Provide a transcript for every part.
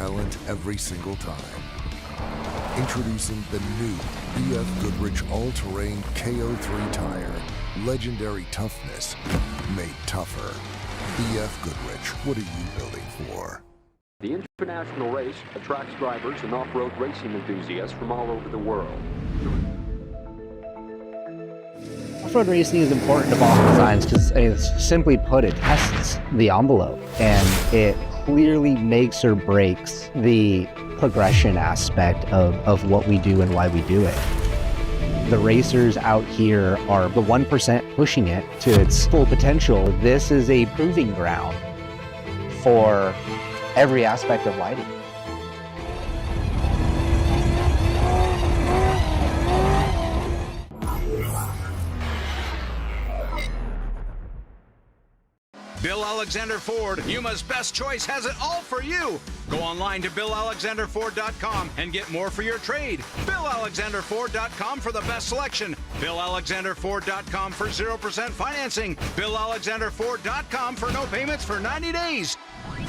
silent every single time. Introducing the new BF Goodrich all-terrain KO3 tire. Legendary toughness made tougher. BF Goodrich, what are you building for? The international race attracts drivers and off-road racing enthusiasts from all over the world. Off-road racing is important to Baja Designs because, simply put, it tests the envelope and it clearly makes or breaks the progression aspect of what we do and why we do it. The racers out here are the 1% pushing it to its full potential. This is a proving ground for every aspect of lighting. Bill Alexander Ford, Yuma's best choice, has it all for you. Go online to BillAlexanderFord.com and get more for your trade. BillAlexanderFord.com for the best selection. BillAlexanderFord.com for 0% financing. BillAlexanderFord.com for no payments for 90 days.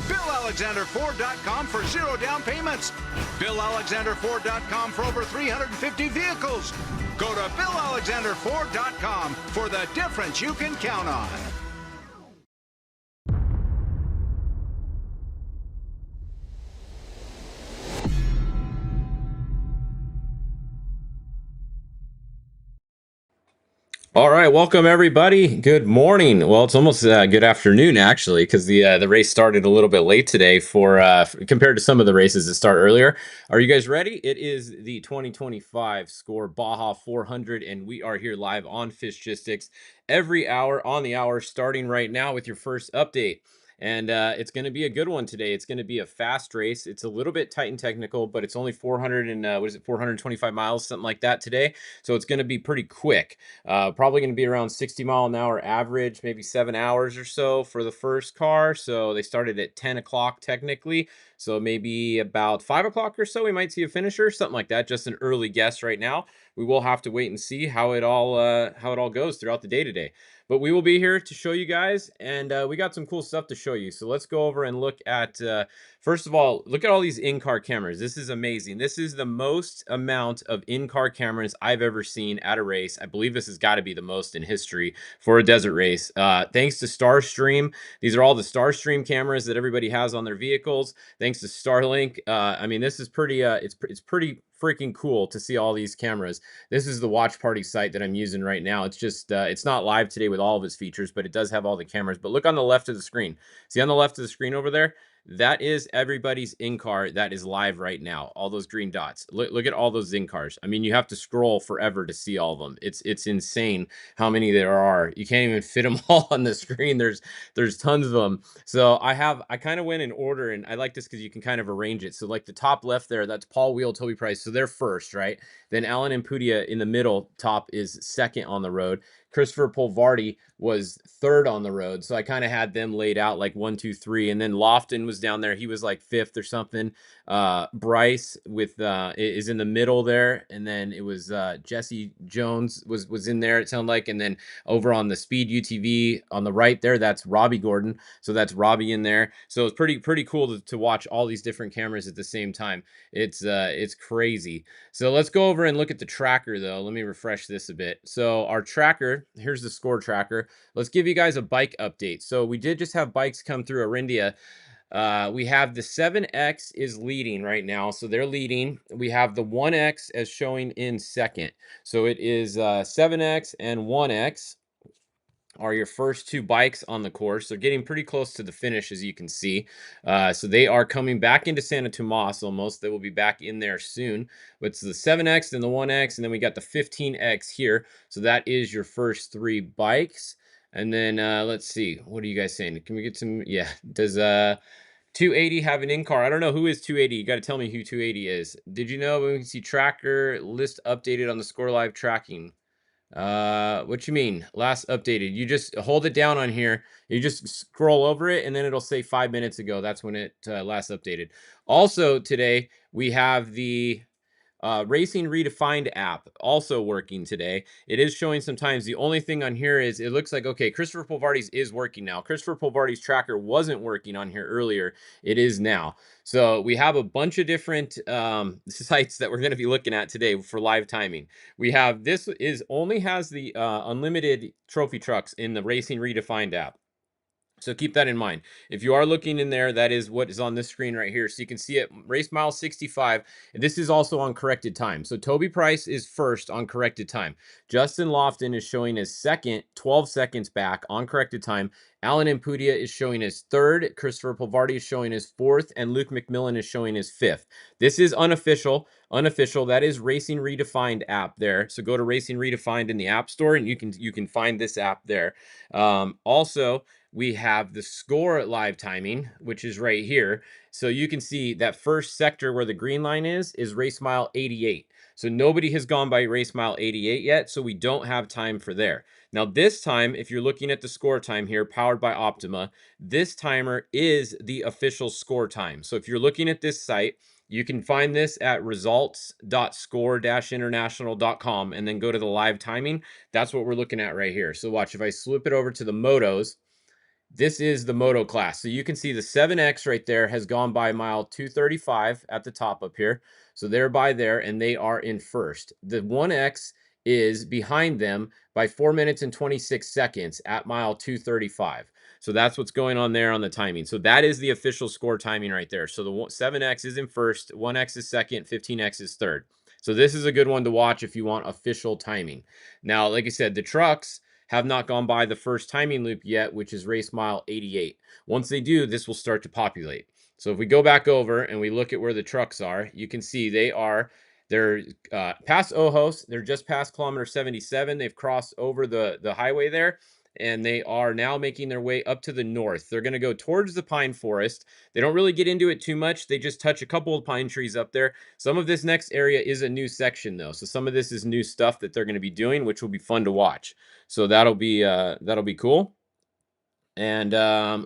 BillAlexanderFord.com for 0 down payments. BillAlexanderFord.com for over 350 vehicles. Go to BillAlexanderFord.com for the difference you can count on. All right, welcome everybody. Good morning. Well, it's almost good afternoon actually, because the race started a little bit late today for compared to some of the races that start earlier. Are you guys ready? It is the 2025 Score Baja 400, and we are here live on Fishgistics every hour on the hour, starting right now with your first update. And it's going to be a good one today. It's going to be a fast race. It's a little bit tight and technical, but it's only 425 miles, something like that today. So it's going to be pretty quick. Probably going to be around 60-mile-an-hour average, maybe 7 hours or so for the first car. So they started at 10 o'clock technically. So maybe about 5 o'clock or so, we might see a finisher, something like that. Just an early guess right now. We will have to wait and see how it all goes throughout the day today. But we will be here to show you guys, and we got some cool stuff to show you. So let's go over and look at, first of all, look at all these in-car cameras. This is amazing. This is the most amount of in-car cameras I've ever seen at a race. I believe this has got to be the most in history for a desert race. Thanks to Starstream. These are all the Starstream cameras that everybody has on their vehicles. Thanks to Starlink. I mean, this is pretty, it's pretty freaking cool to see all these cameras. This is the watch party site that I'm using right now. It's just it's not live today with all of its features, but it does have all the cameras. But look on the left of the screen. See on the left of the screen over there? That is everybody's in-car that is live right now. All those green dots. Look at all those in-cars. I mean, you have to scroll forever to see all of them. It's insane how many there are. You can't even fit them all on the screen. There's tons of them. So I kind of went in order, and I like this because you can kind of arrange it. So like the top left there, that's Paul Wheel, Toby Price. So they're first, right? Then Alan and Pudia in the middle top is second on the road. Christopher Polvardi was third on the road. So I kind of had them laid out like 1, 2, 3. And then Lofton was down there. He was like fifth or something. Bryce is in the middle there. And then it was Jesse Jones was in there, it sounded like. And then over on the Speed UTV on the right there, that's Robbie Gordon. So that's Robbie in there. So it's pretty cool to watch all these different cameras at the same time. It's crazy. So let's go over and look at the tracker though. Let me refresh this a bit. So our tracker, here's the score tracker. Let's give you guys a bike update. So we did just have bikes come through Arindia. We have the 7X is leading right now. So they're leading. We have the 1X as showing in second. So it is 7X and 1X are your first two bikes on the course. They're getting pretty close to the finish, as you can see. So they are coming back into Santa Tomas almost. They will be back in there soon. But it's the 7X and the 1X, and then we got the 15X here. So that is your first three bikes. And then let's see. What are you guys saying? Can we get some? Yeah. Does 280 have an in-car? I don't know who is 280. You got to tell me who 280 is. Did you know we can see tracker list updated on the Score Live tracking? What you mean last updated? You just hold it down on here, you just scroll over it, and then it'll say 5 minutes ago. That's when it last updated. Also today we have the Racing Redefined app also working today. It is showing sometimes. The only thing on here is it looks like, okay, Christopher Polvardi's is working now. Christopher Polvardi's tracker wasn't working on here earlier. It is now. So we have a bunch of different sites that we're going to be looking at today for live timing. We have this is only has the unlimited trophy trucks in the Racing Redefined app. So keep that in mind. If you are looking in there, that is what is on this screen right here. So you can see it, race mile 65. And this is also on corrected time. So Toby Price is first on corrected time. Justin Lofton is showing as second, 12 seconds back on corrected time. Alan Impudia is showing as third. Christopher Polvardi is showing as fourth. And Luke McMillan is showing as fifth. This is unofficial. Unofficial. That is Racing Redefined app there. So go to Racing Redefined in the App Store, and you can find this app there. Also, we have the score live timing, which is right here. So you can see that first sector where the green line is race mile 88. So nobody has gone by race mile 88 yet, so we don't have time for there. Now this time, if you're looking at the score time here, powered by Optima, this timer is the official score time. So if you're looking at this site, you can find this at results.score-international.com and then go to the live timing. That's what we're looking at right here. So watch, if I slip it over to the motos, this is the moto class. So you can see the 7X right there has gone by mile 235 at the top up here. So they're by there and they are in first. The 1X is behind them by 4 minutes and 26 seconds at mile 235. So that's what's going on there on the timing. So that is the official score timing right there. So the 7X is in first, 1X is second, 15X is third. So this is a good one to watch if you want official timing. Now, like I said, the trucks have not gone by the first timing loop yet, which is race mile 88. Once they do, this will start to populate. So if we go back over and we look at where the trucks are, you can see they're past Ojos. They're just past kilometer 77. They've crossed over the highway there, and they are now making their way up to the north. They're going to go towards the pine forest. They don't really get into it too much. They just touch a couple of pine trees up there. Some of this next area is a new section, though. So some of this is new stuff that they're going to be doing, which will be fun to watch. So that'll be cool. And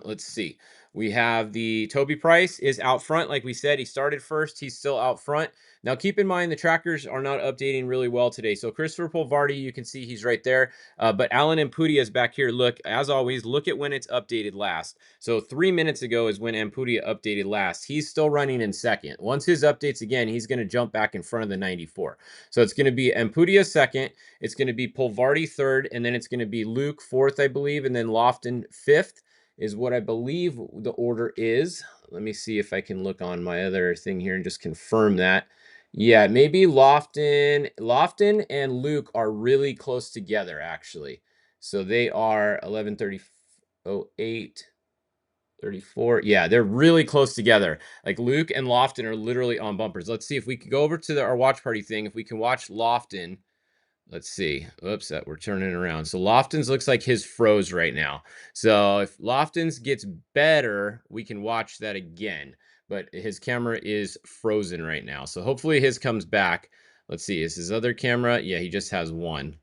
let's see. We have the Toby Price is out front. Like we said, he started first. He's still out front. Now, keep in mind, the trackers are not updating really well today. So Christopher Polvardi, you can see he's right there. But Alan Impudia is back here. Look, as always, look at when it's updated last. So 3 minutes ago is when Impudia updated last. He's still running in second. Once his updates again, he's going to jump back in front of the 94. So it's going to be Impudia second. It's going to be Polvardi third. And then it's going to be Luke fourth, I believe. And then Lofton fifth is what I believe the order is. Let me see if I can look on my other thing here and just confirm that. Yeah, maybe Lofton and Luke are really close together, actually. So they are 11:30:08, 34. Yeah, they're really close together. Like Luke and Lofton are literally on bumpers. Let's see if we can go over to our watch party thing. If we can watch Lofton. Let's see. Oops, we're turning around. So Lofton's looks like his froze right now. So if Lofton's gets better, we can watch that again. But his camera is frozen right now. So hopefully his comes back. Let's see. Is his other camera? Yeah, he just has one.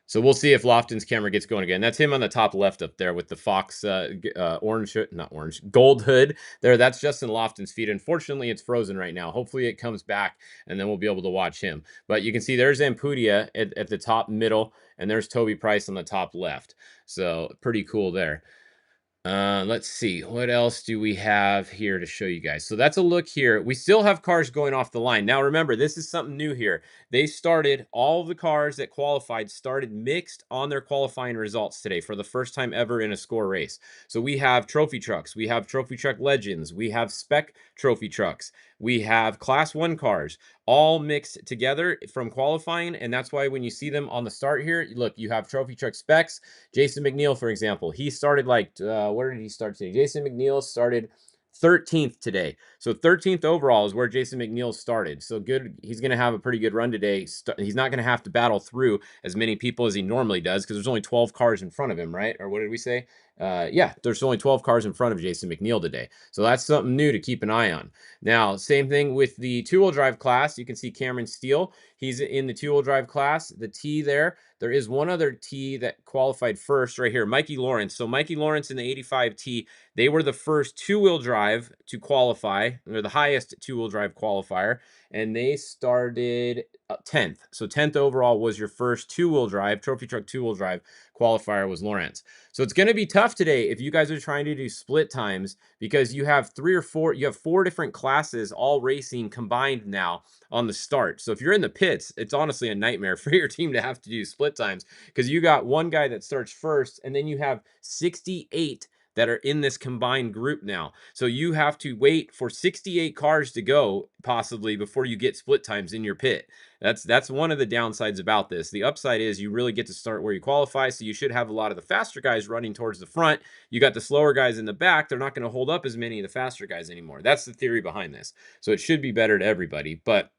So we'll see if Lofton's camera gets going again. That's him on the top left up there with the Fox gold hood there. That's Justin Lofton's feed. Unfortunately, it's frozen right now. Hopefully it comes back and then we'll be able to watch him. But you can see there's Impudia at the top middle, and there's Toby Price on the top left. So pretty cool there. Let's see. What else do we have here to show you guys? So that's a look here. We still have cars going off the line. Now, remember, this is something new here. They started, all of the cars that qualified started mixed on their qualifying results today for the first time ever in a score race. So we have trophy trucks. We have trophy truck legends. We have spec trophy trucks. We have class 1 cars all mixed together from qualifying. And that's why when you see them on the start here, look, you have trophy truck specs. Jason McNeil, for example, he started where did he start today? Jason McNeil started 13th today. So 13th overall is where Jason McNeil started. So good. He's going to have a pretty good run today. He's not going to have to battle through as many people as he normally does because there's only 12 cars in front of him, right? Or what did we say? yeah, there's only 12 cars in front of Jason McNeil today. So that's something new to keep an eye on. Now, same thing with the two-wheel drive class. You can see Cameron Steele. He's in the two-wheel drive class. The T there. There is one other T that qualified first right here, Mikey Lawrence. So Mikey Lawrence in the 85 T, they were the first two-wheel drive to qualify. They're the highest two-wheel drive qualifier, and they started 10th. So 10th overall was your first two-wheel drive, trophy truck two-wheel drive qualifier was Lawrence. So it's going to be tough today if you guys are trying to do split times, because you have four different classes all racing combined now on the start. So if you're in the pits, it's honestly a nightmare for your team to have to do split times, because you got one guy that starts first, and then you have 68 that are in this combined group now. So you have to wait for 68 cars to go possibly before you get split times in your pit. That's one of the downsides about this. The upside is you really get to start where you qualify, so you should have a lot of the faster guys running towards the front. You got the slower guys in the back. They're not going to hold up as many of the faster guys anymore. That's the theory behind this. So it should be better to everybody, but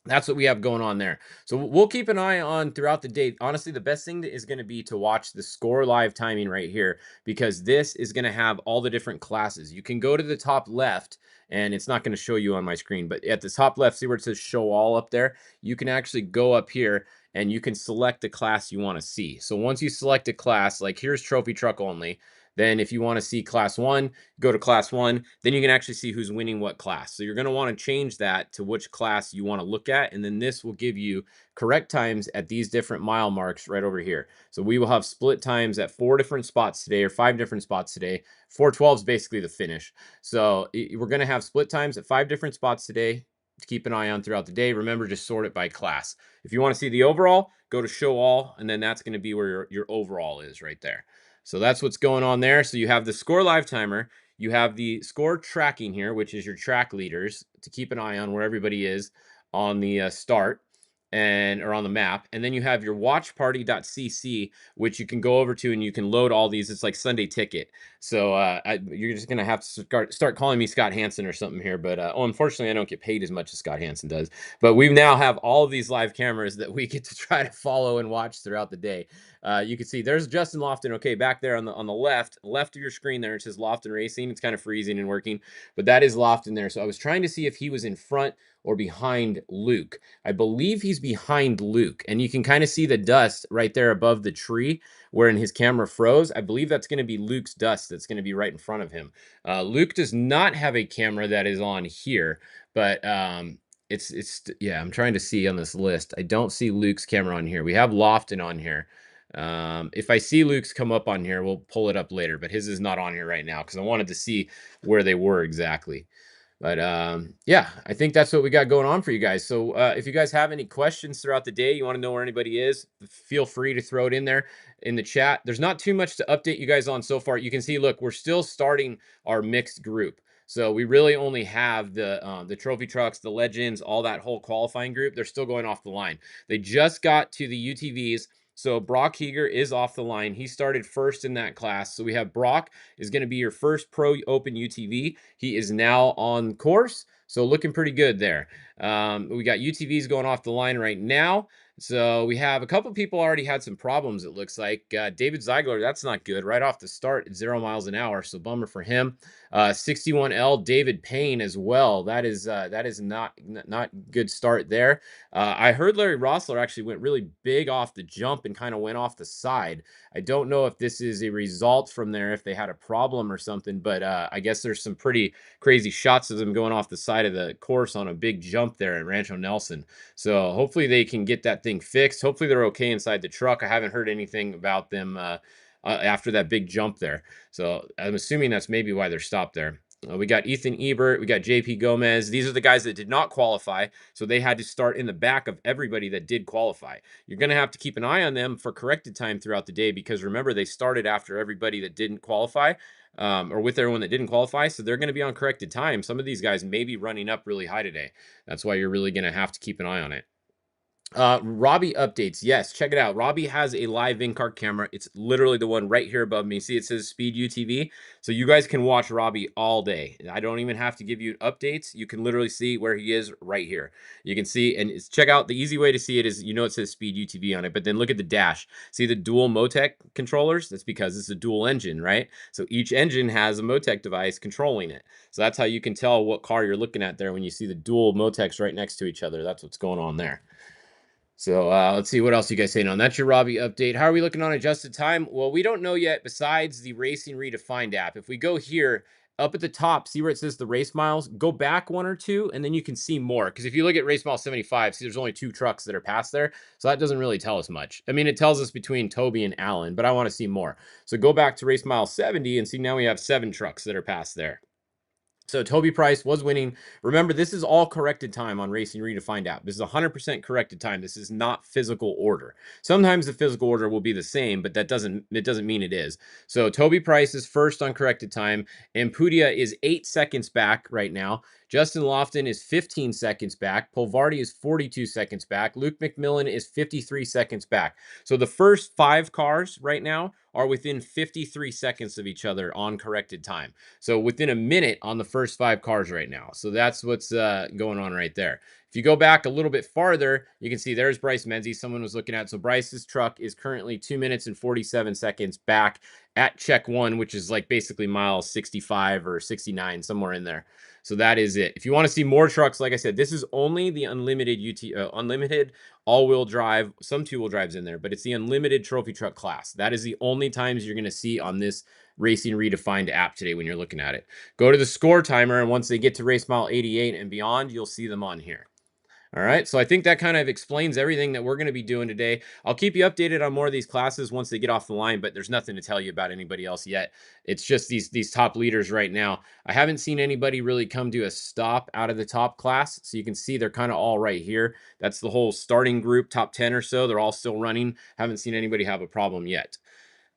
that's what we have going on there. So we'll keep an eye on throughout the day. Honestly, the best thing is going to be to watch the score live timing right here, because this is going to have all the different classes. You can go to the top left, and it's not going to show you on my screen, but at the top left, see where it says show all up there? You can actually go up here and you can select the class you want to see. So once you select a class, like here's trophy truck only, then if you want to see class 1, go to class 1, then you can actually see who's winning what class. So you're going to want to change that to which class you want to look at, and then this will give you correct times at these different mile marks right over here. So we will have split times at 4 different spots today, or 5 different spots today. 412 is basically the finish. So we're going to have split times at 5 different spots today to keep an eye on throughout the day. Remember, just sort it by class. If you want to see the overall, go to show all, and then that's going to be where your overall is right there. So that's what's going on there. So you have the score live timer, you have the score tracking here, which is your track leaders to keep an eye on where everybody is on the start or on the map. And then you have your watchparty.cc, which you can go over to and you can load all these. It's like Sunday Ticket. So you're just going to have to start calling me Scott Hansen or something here. But unfortunately, I don't get paid as much as Scott Hansen does. But we now have all of these live cameras that we get to try to follow and watch throughout the day. You can see there's Justin Lofton. Okay, back there on the left of your screen there, it says Lofton Racing. It's kind of freezing and working, but that is Lofton there. So I was trying to see if he was in front or behind Luke. I believe he's behind Luke, and you can kind of see the dust right there above the tree wherein his camera froze. I believe that's going to be Luke's dust that's going to be right in front of him. Luke does not have a camera that is on here, but yeah, I'm trying to see on this list. I don't see Luke's camera on here. We have Lofton on here. If I see Luke's come up on here, we'll pull it up later, but his is not on here right now because I wanted to see where they were exactly. But yeah, I think that's what we got going on for you guys. So if you guys have any questions throughout the day, you want to know where anybody is, feel free to throw it in there in the chat. There's not too much to update you guys on so far. You can see, look, we're still starting our mixed group. So we really only have the trophy trucks, the legends, all that whole qualifying group. They're still going off the line. They just got to the UTVs. So Brock Heger is off the line. He started first in that class. So we have Brock is going to be your first pro open UTV. He is now on course. So looking pretty good there. We got UTVs going off the line right now. So we have a couple people already had some problems, it looks like. David Ziegler, that's not good. Right off the start at 0 miles an hour. So bummer for him. 61L, David Payne as well. That is not good start there. I heard Larry Rossler actually went really big off the jump and kind of went off the side. I don't know if this is a result from there, if they had a problem or something, but I guess there's some pretty crazy shots of them going off the side of the course on a big jump there at Rancho Nelson. So hopefully they can get that thing fixed. Hopefully they're okay inside the truck. I haven't heard anything about them after that big jump there. So I'm assuming that's maybe why they're stopped there. We got Ethan Ebert, we got JP Gomez. These are the guys that did not qualify, so they had to start in the back of everybody that did qualify. You're going to have to keep an eye on them for corrected time throughout the day, because remember, they started after everybody that didn't qualify, or with everyone that didn't qualify, so they're going to be on corrected time. Some of these guys may be running up really high today. That's why you're really going to have to keep an eye on it. Robbie updates. Yes, check it out. Robbie has a live in-car camera. It's literally the one right here above me. See, it says Speed UTV. So you guys can watch Robbie all day. I don't even have to give you updates. You can literally see where he is right here. You can see, and check out the easy way to see it is, it says Speed UTV on it, but then look at the dash. See the dual Motec controllers? That's because it's a dual engine, right? So each engine has a Motec device controlling it. So that's how you can tell what car you're looking at there when you see the dual Motecs right next to each other. That's what's going on there. So let's see what else you guys saying on. That's your Robbie update. How are we looking on adjusted time? Well, we don't know yet besides the Racing Redefined app. If we go here up at the top, see where it says the race miles, go back one or two, and then you can see more. Because if you look at race mile 75, see there's only 2 trucks that are past there. So that doesn't really tell us much. I mean, it tells us between Toby and Allen, but I want to see more. So go back to race mile 70 and see now we have 7 trucks that are past there. So Toby Price was winning. Remember, this is all corrected time on Racing Redefined app. This is 100% corrected time. This is not physical order. Sometimes the physical order will be the same, but it doesn't mean it is. So Toby Price is first on corrected time, and Pudia is 8 seconds back right now. Justin Lofton is 15 seconds back. Polvardi is 42 seconds back. Luke McMillan is 53 seconds back. So the first 5 cars right now are within 53 seconds of each other on corrected time. So within a minute on the first 5 cars right now. So that's what's going on right there. If you go back a little bit farther, you can see there's Bryce Menzies. Someone was looking at. So Bryce's truck is currently 2 minutes and 47 seconds back at check 1, which is like basically mile 65 or 69, somewhere in there. So that is it. If you want to see more trucks, like I said, this is only the unlimited unlimited all-wheel drive, some 2-wheel drives in there, but it's the unlimited trophy truck class. That is the only times you're going to see on this Racing Redefined app today when you're looking at it. Go to the score timer, and once they get to race mile 88 and beyond, you'll see them on here. All right, so I think that kind of explains everything that we're going to be doing today. I'll keep you updated on more of these classes once they get off the line, but there's nothing to tell you about anybody else yet. It's just these top leaders right now. I haven't seen anybody really come to a stop out of the top class, so you can see they're kind of all right here. That's the whole starting group, top 10 or so. They're all still running. Haven't seen anybody have a problem yet.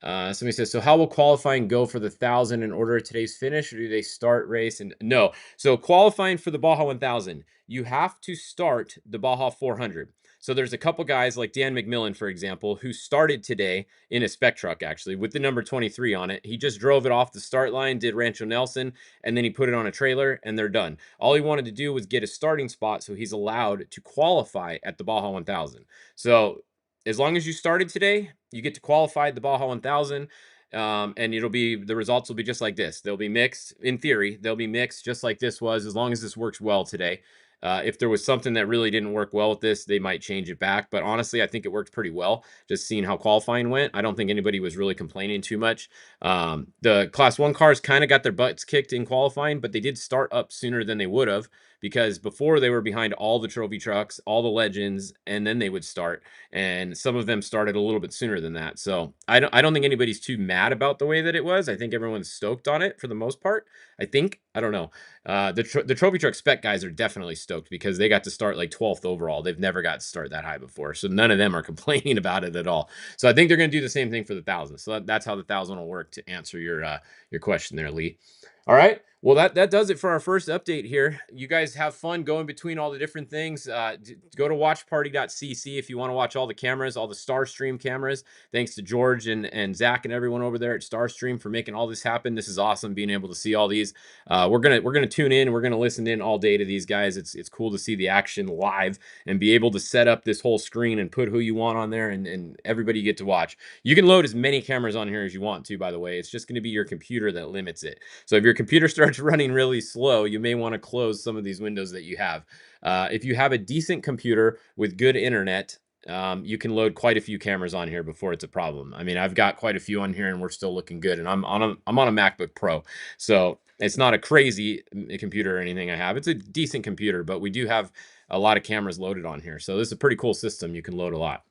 Somebody says, so how will qualifying go for the 1,000 in order of today's finish, or do they start race? And no. So qualifying for the Baja 1,000, you have to start the Baja 400. So there's a couple guys like Dan McMillan, for example, who started today in a spec truck, actually, with the number 23 on it. He just drove it off the start line, did Rancho Nelson, and then he put it on a trailer, and they're done. All he wanted to do was get a starting spot so he's allowed to qualify at the Baja 1,000. So as long as you started today, you get to qualify at the Baja 1000, and the results will be just like this. They'll be mixed. In theory, they'll be mixed just like this was, as long as this works well today. If there was something that really didn't work well with this, they might change it back. But honestly, I think it worked pretty well. Just seeing how qualifying went, I don't think anybody was really complaining too much. The Class 1 cars kind of got their butts kicked in qualifying, but they did start up sooner than they would have, because before they were behind all the trophy trucks, all the legends, and then they would start. And some of them started a little bit sooner than that. So I don't think anybody's too mad about the way that it was. I think everyone's stoked on it for the most part. I don't know. The trophy truck spec guys are definitely stoked because they got to start like 12th overall. They've never got to start that high before. So none of them are complaining about it at all. So I think they're going to do the same thing for the 1,000. So that's how the 1,000 will work, to answer your question there, Lee. All right. Well, that does it for our first update here. You guys have fun going between all the different things. Go to watchparty.cc if you want to watch all the cameras, all the Starstream cameras. Thanks to George and Zach and everyone over there at Starstream for making all this happen. This is awesome, being able to see all these. We're gonna tune in and we're gonna listen in all day to these guys. It's cool to see the action live and be able to set up this whole screen and put who you want on there, and everybody you get to watch. You can load as many cameras on here as you want to, by the way. It's just going to be your computer that limits it. So if your computer starts running really slow, you may want to close some of these windows that you have. If you have a decent computer with good internet, you can load quite a few cameras on here before it's a problem. I mean, I've got quite a few on here and we're still looking good, and I'm on a MacBook Pro. So it's not a crazy computer or anything I have. It's a decent computer, but we do have a lot of cameras loaded on here. So this is a pretty cool system. You can load a lot.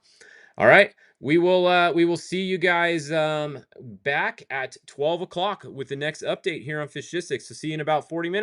All right. We will see you guys back at 12 o'clock with the next update here on Fishgistics. So see you in about 40 minutes.